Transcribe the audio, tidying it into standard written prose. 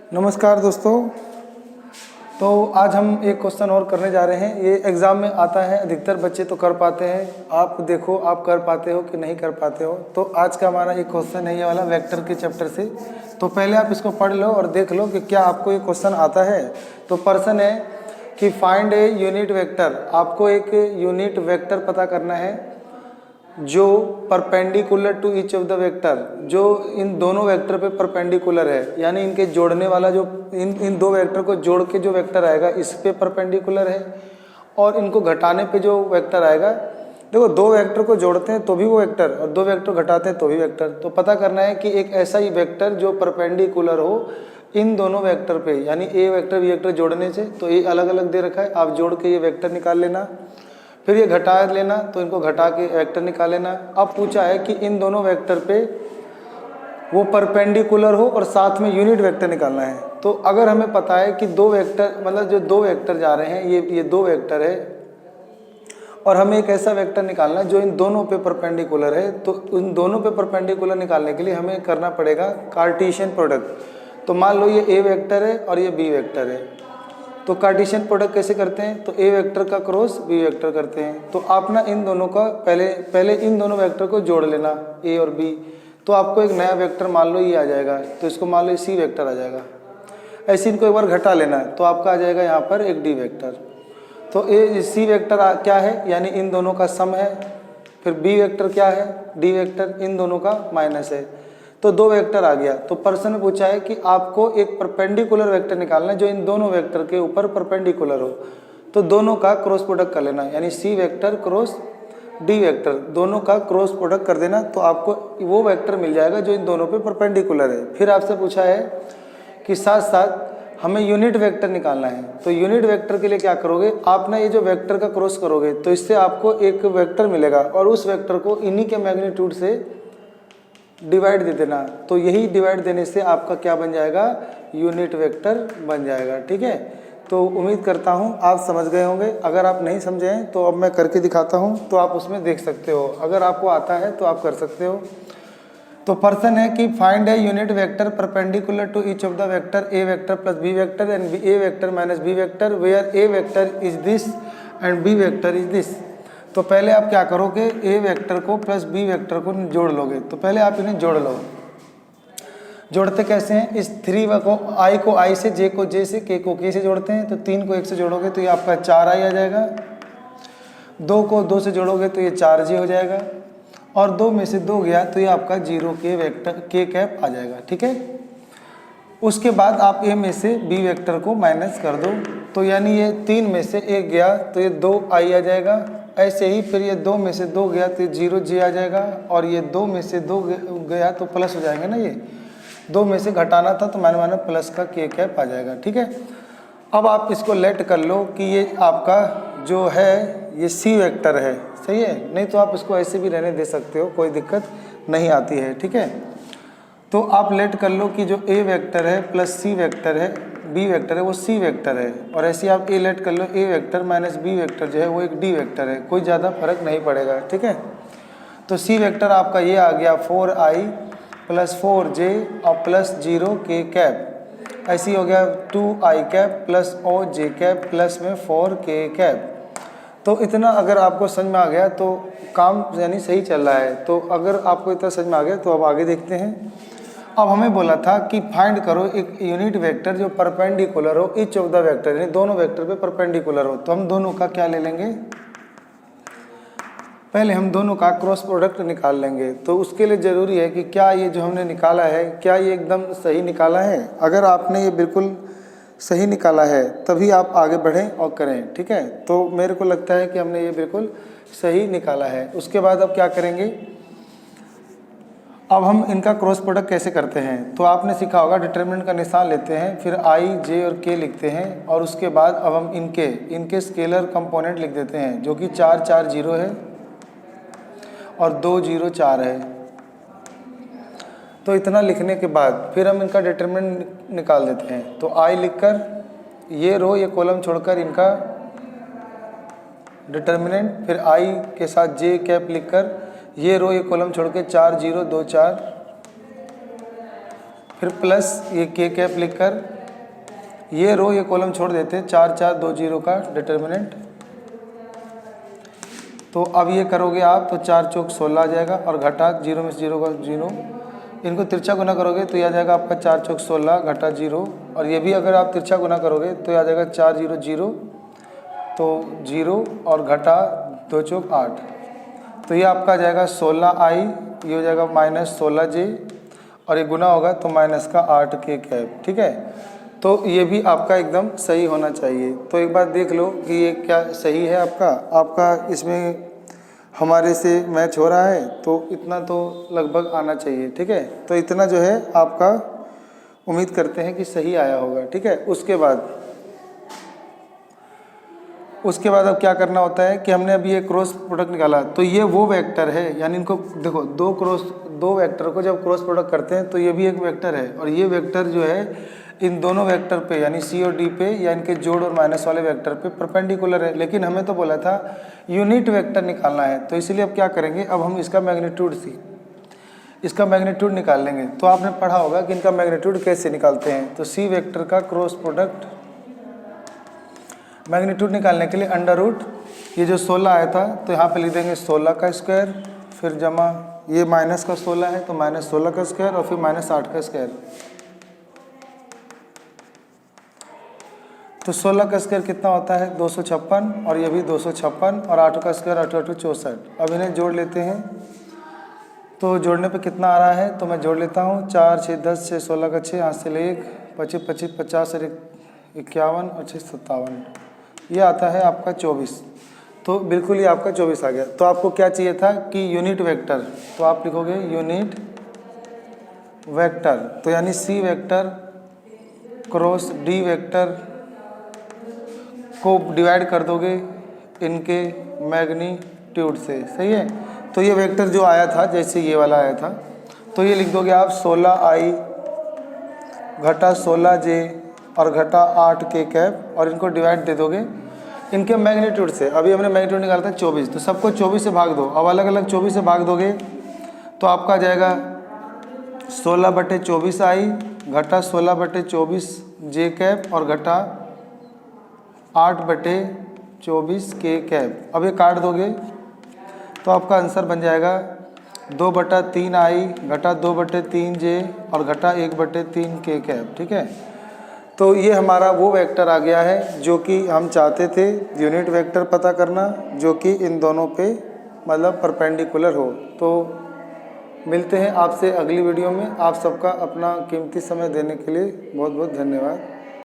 नमस्कार दोस्तों। तो आज हम एक क्वेश्चन और करने जा रहे हैं। ये एग्ज़ाम में आता है, अधिकतर बच्चे तो कर पाते हैं। आप देखो आप कर पाते हो कि नहीं कर पाते हो। तो आज का हमारा एक क्वेश्चन है ये वाला वेक्टर के चैप्टर से। तो पहले आप इसको पढ़ लो और देख लो कि क्या आपको ये क्वेश्चन आता है। तो प्रश्न है कि फाइंड ए यूनिट वेक्टर। आपको एक यूनिट वेक्टर पता करना है जो perpendicular to each of the vector, जो इन दोनों वेक्टर पे परपेंडिकुलर है, यानी इनके जोड़ने वाला जो इन दो वेक्टर को जोड़ के जो वेक्टर आएगा इस पे परपेंडिकुलर है, और इनको घटाने पे जो वेक्टर आएगा, देखो दो वेक्टर को जोड़ते हैं तो भी वो वेक्टर और दो वेक्टर घटाते हैं तो भी वेक्टर। तो पता करना है कि एक ऐसा ही वेक्टर जो परपेंडिकुलर हो इन दोनों वेक्टर पे, यानी ए वेक्टर बी वेक्टर जोड़ने से। तो ये अलग अलग दे रखा है, आप जोड़ के ये वेक्टर निकाल लेना, फिर ये घटा लेना, तो इनको घटा के वेक्टर निकाल लेना। अब पूछा है कि इन दोनों वेक्टर पे वो परपेंडिकुलर हो और साथ में यूनिट वेक्टर निकालना है। तो अगर हमें पता है कि दो वेक्टर, मतलब जो दो वेक्टर जा रहे हैं ये दो वेक्टर है और हमें एक ऐसा वेक्टर निकालना है जो इन दोनों पे परपेंडिकुलर है, तो इन दोनों पे परपेंडिकुलर निकालने के लिए हमें करना पड़ेगा कार्टेशियन प्रोडक्ट। तो मान लो ये ए वेक्टर है और ये बी वेक्टर है, तो कार्टेशियन प्रोडक्ट कैसे करते हैं? तो ए वेक्टर का क्रॉस बी वेक्टर करते हैं। तो आप ना इन दोनों का पहले इन दोनों वेक्टर को जोड़ लेना, ए और बी। तो आपको एक नया वेक्टर मान लो ये आ जाएगा, तो इसको मान लो सी वेक्टर आ जाएगा। ऐसे इनको एक बार घटा लेना है तो आपका आ जाएगा यहाँ पर एक डी वेक्टर। तो ए सी वेक्टर क्या है? यानी इन दोनों का सम है। फिर बी वेक्टर क्या है? डी वेक्टर इन दोनों का माइनस है। तो दो वेक्टर आ गया। तो प्रश्न में पूछा है कि आपको एक परपेंडिकुलर वेक्टर निकालना है जो इन दोनों वेक्टर के ऊपर परपेंडिकुलर हो। तो दोनों का क्रॉस प्रोडक्ट कर लेना, यानी C vector cross D vector, दोनों का क्रॉस प्रोडक्ट कर देना, तो आपको वो वेक्टर मिल जाएगा जो इन दोनों पे परपेंडिकुलर है। फिर आपसे पूछा है कि साथ साथ हमें यूनिट वेक्टर निकालना है। तो यूनिट वेक्टर के लिए क्या करोगे? आप ना ये जो वेक्टर का क्रॉस करोगे तो इससे आपको एक वेक्टर मिलेगा और उस वेक्टर को इन्हीं के मैग्नीट्यूड से डिवाइड दे देना। तो यही डिवाइड देने से आपका क्या बन जाएगा? यूनिट वेक्टर बन जाएगा। ठीक है, तो उम्मीद करता हूँ आप समझ गए होंगे। अगर आप नहीं समझे हैं तो अब मैं करके दिखाता हूँ, तो आप उसमें देख सकते हो। अगर आपको आता है तो आप कर सकते हो। तो प्रश्न है कि find a unit vector perpendicular to each of the vector A vector plus B vector and A vector minus B vector where A vector is this and B vector is this. तो पहले आप क्या करोगे? A vector को plus B vector को जोड़ लोगे। तो पहले आप इन्हें जोड़ लो। जोड़ते कैसे हैं? इस 3 को आई से, जे को जे से, के को के से जोड़ते हैं। तो 3 को 1 से जोड़ोगे तो ये आपका 4i आ जाएगा। 2 को 2 से जोड़ोगे तो ये 4j हो जाएगा, और 2 में से 2 गया तो ये आपका 0 के वेक्टर के कैप आ जाएगा। ठीक है, उसके बाद आप ए में से बी वेक्टर को माइनस कर दो, तो यानी ये 3 में से 1 गया तो ये 2i आ जाएगा। ऐसे ही फिर ये 2 में से 2 गया तो 0j आ जाएगा, और ये 2 में से 2 गया तो प्लस हो जाएंगे ना। ये 2 में से घटाना था तो माने प्लस का के कैप आ जाएगा। ठीक है, अब आप इसको लेट कर लो कि ये आपका जो है ये सी वेक्टर है। सही है, नहीं तो आप इसको ऐसे भी रहने दे सकते हो, कोई दिक्कत नहीं आती है। ठीक है, तो आप लेट कर लो कि जो ए वेक्टर है प्लस सी वेक्टर है, बी वेक्टर है, वो सी वेक्टर है। और ऐसे आप ए लेट कर लो, ए वेक्टर माइनस बी वेक्टर जो है वो एक डी वेक्टर है। कोई ज़्यादा फर्क नहीं पड़ेगा। ठीक है, तो सी वेक्टर आपका ये आ गया 4i प्लस 4j और प्लस 0 के कैप। ऐसे ही हो गया 2i कैप प्लस ओ जे कैप प्लस में 4k कैप। तो इतना अगर आपको समझ में आ गया तो काम यानी सही चल रहा है। तो अगर आपको इतना समझ में आ गया तो अब आगे देखते हैं। अब हमें बोला था कि फाइंड करो एक यूनिट वेक्टर जो परपेंडिकुलर हो ईच ऑफ द वेक्टर, यानी दोनों वेक्टर पे परपेंडिकुलर हो। तो हम दोनों का क्या ले लेंगे? पहले हम दोनों का क्रॉस प्रोडक्ट निकाल लेंगे। तो उसके लिए ज़रूरी है कि क्या ये जो हमने निकाला है क्या ये एकदम सही निकाला है। अगर आपने ये बिल्कुल सही निकाला है तभी आप आगे बढ़ें और करें। ठीक है, तो मेरे को लगता है कि हमने ये बिल्कुल सही निकाला है। उसके बाद अब क्या करेंगे? अब हम इनका क्रॉस प्रोडक्ट कैसे करते हैं? तो आपने सीखा होगा, डिटरमिनेंट का निशान लेते हैं, फिर आई जे और के लिखते हैं, और उसके बाद अब हम इनके स्केलर कंपोनेंट लिख देते हैं, जो कि 4 4 0 है और 2 0 4 है। तो इतना लिखने के बाद फिर हम इनका डिटरमिनेंट निकाल देते हैं। तो आई लिखकर ये रो ये कॉलम छोड़कर इनका डिटरमिनेंट, फिर आई के साथ जे कैप लिखकर ये रो ये कॉलम छोड़ के 4 0 2 4, फिर प्लस ये के कैप लिखकर ये रो ये कॉलम छोड़ देते हैं, 4 4 2 0 का डिटर्मिनेंट। तो अब ये करोगे आप तो 4 चौक 16 आ जाएगा और घटा 0 में 0 का 0, इनको तिरछा गुना करोगे तो ये आ जाएगा आपका 4 चौक 16 घटा 0, और ये भी अगर आप तिरछा गुना करोगे तो ये आ जाएगा 4 0 0, तो 0 और घटा 2 चौक 8, तो ये आपका आ जाएगा 16i, ये हो जाएगा -16j, और ये गुना होगा तो माइनस का 8k कैप। ठीक है, तो ये भी आपका एकदम सही होना चाहिए। तो एक बार देख लो कि ये क्या सही है आपका इसमें हमारे से मैच हो रहा है, तो इतना तो लगभग आना चाहिए। ठीक है, तो इतना जो है आपका उम्मीद करते हैं कि सही आया होगा। ठीक है, उसके बाद अब क्या करना होता है कि हमने अभी ये क्रॉस प्रोडक्ट निकाला, तो ये वो वेक्टर है, यानी इनको देखो दो वेक्टर को जब क्रॉस प्रोडक्ट करते हैं तो ये भी एक वेक्टर है, और ये वेक्टर जो है इन दोनों वेक्टर पे यानी सी और डी पे या इनके जोड़ और माइनस वाले वेक्टर पे परपेंडिकुलर है। लेकिन हमें तो बोला था यूनिट वेक्टर निकालना है, तो इसलिए अब क्या करेंगे, अब हम इसका मैग्नीट्यूड निकाल लेंगे। तो आपने पढ़ा होगा कि इनका मैग्नीट्यूड कैसे निकालते हैं। तो सी वेक्टर का क्रॉस प्रोडक्ट मैग्नीट्यूड निकालने के लिए अंडर रूट, ये जो 16 आया था तो यहाँ पे लिख देंगे 16 का स्क्वायर, फिर जमा ये माइनस का 16 है तो -16 का स्क्वायर, और फिर -8 का स्क्वायर। तो 16 का स्क्वायर कितना होता है 256, और ये भी 256, और 8 का स्क्वायर 8 8 64। अब इन्हें जोड़ लेते हैं, तो जोड़ने पे कितना आ रहा है, तो मैं जोड़ लेता हूँ 4 6 10 6 16 का 6, यहाँ से ले 1 25 25 50 और 51 और 6 57, ये आता है आपका 24। तो बिल्कुल ये आपका 24 आ गया। तो आपको क्या चाहिए था कि यूनिट वेक्टर, तो आप लिखोगे यूनिट वेक्टर, तो यानी C vector cross D vector को डिवाइड कर दोगे इनके मैग्नीट्यूड से। सही है, तो ये वेक्टर जो आया था जैसे ये वाला आया था, तो ये लिख दोगे आप 16i घटा 16j और घटा 8k कैप, और इनको डिवाइड दे दोगे इनके मैग्नीट्यूड से। अभी हमने मैग्नीट्यूड निकाला था 24, तो सबको 24 से भाग दो। अब अलग अलग 24 से भाग दोगे तो आपका आ जाएगा 16/24i घटा 16/24j कैप और घटा 8/24k कैप। अब ये काट दोगे तो आपका आंसर बन जाएगा 2/3i घटा 2/3j और घटा 1/3k कैप। ठीक है, तो ये हमारा वो वेक्टर आ गया है जो कि हम चाहते थे, यूनिट वेक्टर पता करना जो कि इन दोनों पे मतलब परपेंडिकुलर हो। तो मिलते हैं आपसे अगली वीडियो में। आप सबका अपना कीमती समय देने के लिए बहुत बहुत धन्यवाद।